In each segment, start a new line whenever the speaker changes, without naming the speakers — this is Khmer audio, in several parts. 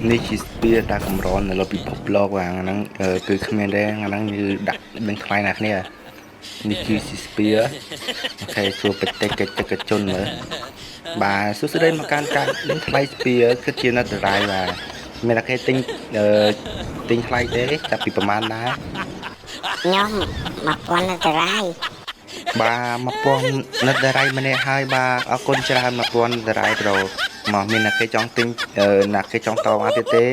នេះជាស្ពារដាក់កម្រនៅលើពិភពលោកហ្នឹងគឺគ្មានទេហ្នឹងគឺដាក់នឹងថ្លៃណាគ្នានេះគឺជាស្ពារអូខេសួរបច្ចេកជនមើលបាទសួស្តីមកកាន់ការនឹងថ្លៃស្ពារគឺជានិតរាយបាទមានតែគេទិញថ្លៃទេចាប់ពីប្រហែលដែរ
ខ្ញុំ1000និតរាយ
បាទ1000និតរាយម្នាក់ហើយបាទអរគុណច្រើន1000និតរាយប្រូមកមានតែគេចង់ទិញណាគេចង់តមកទៀតទេ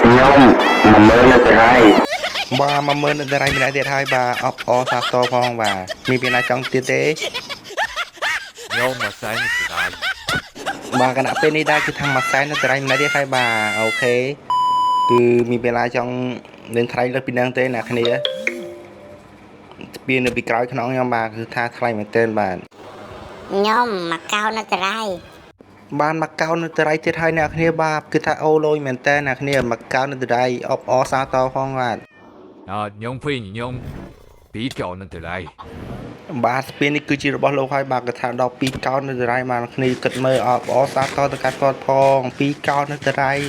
ខ្ញុំ10000និតរាយបាទ10000និតរាយម្នាក់ទៀតហើយបាទអបអរសាទរផងបាទមានពីណាចង់ទៀតទេ
ខ្ញុំមកសែននិតរាយ
បាទគណៈពេលនេះដែរគឺថាមួយសែននិតរាយម្នាក់ទៀតហើយបាទអូខេគឺមានពេលណាចង់លេងថ្លៃលើសពីហ្នឹងទេអ្នកគ្នាស្ពាននៅពីក្រោយខ្នងខ្ញុំបាទគឺថាថ្លៃមែនទែនបាទ
ខ្ញុំមកកោនិតរាយ
បានមកកោនិតរាយទៀតហើយអ្នកគ្នាបាទគឺថាអូលយមែនតើអ្នកគ្នាមកកោនិតរាយអបអសាតផងបាទ
ខ្ញុំភីខ្ញុំពីកោនិតរាយ
បាទស្ពាននេះគឺជារបស់លោកហើយបាទគឺថាដល់2កោនិតរាយមកអ្នកគ្នាគិតមើលអបអសាតទៅកាត់គាត់ផង2កោនិតរាយ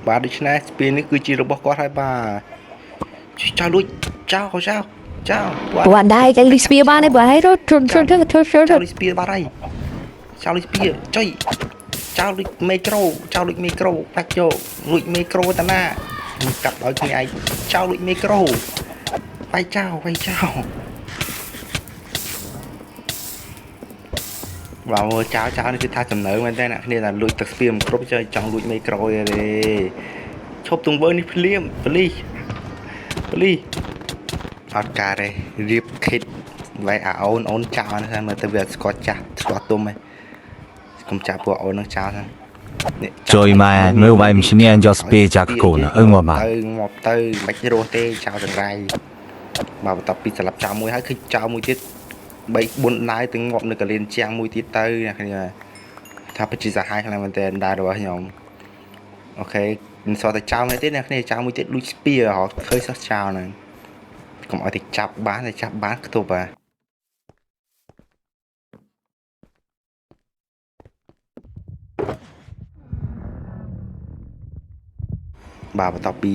បាទដូច្នេះស្ពាននេះគឺជារបស់គាត់ហើយបាទចៅលួចចៅ
bạn đây cái lịch spia ba này bà hay rồi trốn
ចៅលួចស្ពានបាទហើយចៅលួចស្ពានចុយចៅលួចមីក្រូបាច់យកលួចមីក្រូតាណាកាត់ឲ្យគ្នាឯងចៅលួចមីក្រូវាយចៅបាទមើលចៅនេះគឺថាចំណើមែនតើអ្នកគ្នាថាលួចទឹកស្ពានមិនគ្រប់ចង់លួចមីក្រូទេឈប់ទង្វើនេះភ្លាមប៉ូលីសអត់ការទេរៀបខិតវាយអូនចោលហ្នឹងមើលទៅវាស្គាល់ចាស់ស្គាល់ទុំហ៎កុំចាប់ពួកអូននឹងចោលហ្នឹង
ជួយមកមើលវាយមិនឈ្នះយកស្ពាចាក់កូនមក
ទៅមិនរស់ទេចោលចង្រៃមកបន្ទាប់ពីស្លាប់ចោលមួយហើយឃើញចោលមួយទៀត3 4ដៃទៅងាប់នៅកលៀនជាងមួយទៀតទៅអ្នកគ្នាថាពិតជាសាហាវខ្លាំងមែនទែនដែររបស់ខ្ញុំអូខេមិនសោះតែចោលនេះទេអ្នកគ្នាចោលមួយទៀតលួចស្ពារហ៎ឃើញសោះចោលហ្នឹងកុំឲ្យតែចាប់បានខ្ទប់បាទបន្ទាប់ពី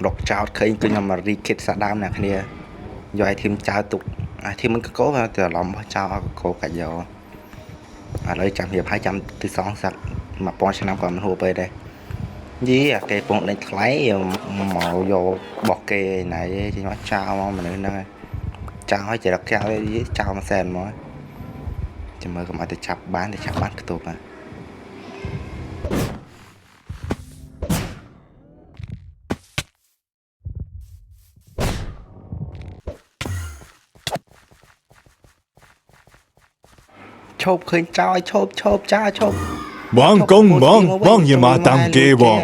រកចោតឃើញគឺខ្ញុំមករីខិតសាដើមអ្នកគ្នាយកឲ្យធីមចោតទុកអាធីមមិនកកោតែឡំបោះចោលឲ្យកកោកាច់យកឥឡូវចាំរៀបឲ្យចាំទីសងសឹក1000ឆ្នាំក៏មិនហួសពេលដែរយីអាគេពងដេញថ្លៃមកយកបោះគេណៃចេញមកចោលមកមនុស្សហ្នឹងចោលឲ្យចរិតកែវចោលមួយសែនមកចាំមើលកុំឲ្យទៅចាប់បានខ្ទប់បាទឈប់ឃើញចោលឈប់
បងកុំបងញ៉ាំតាមគេបង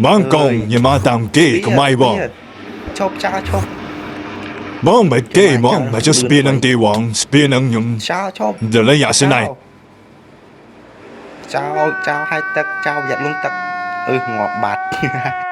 បងកុំញ៉ាំតាមគេកុំឲ្យបង
ឈប់ចោលឈប់
បងមិនគេបងមកចុះស្ពាននឹងទេបងស្ពាននឹងខ្ញុំ
ចោលឈប់
ដល់យ៉ាសិនណៃ
ចោលឲ្យទឹកចោលប្រយ័ត្នលងទឹកងាប់បាត់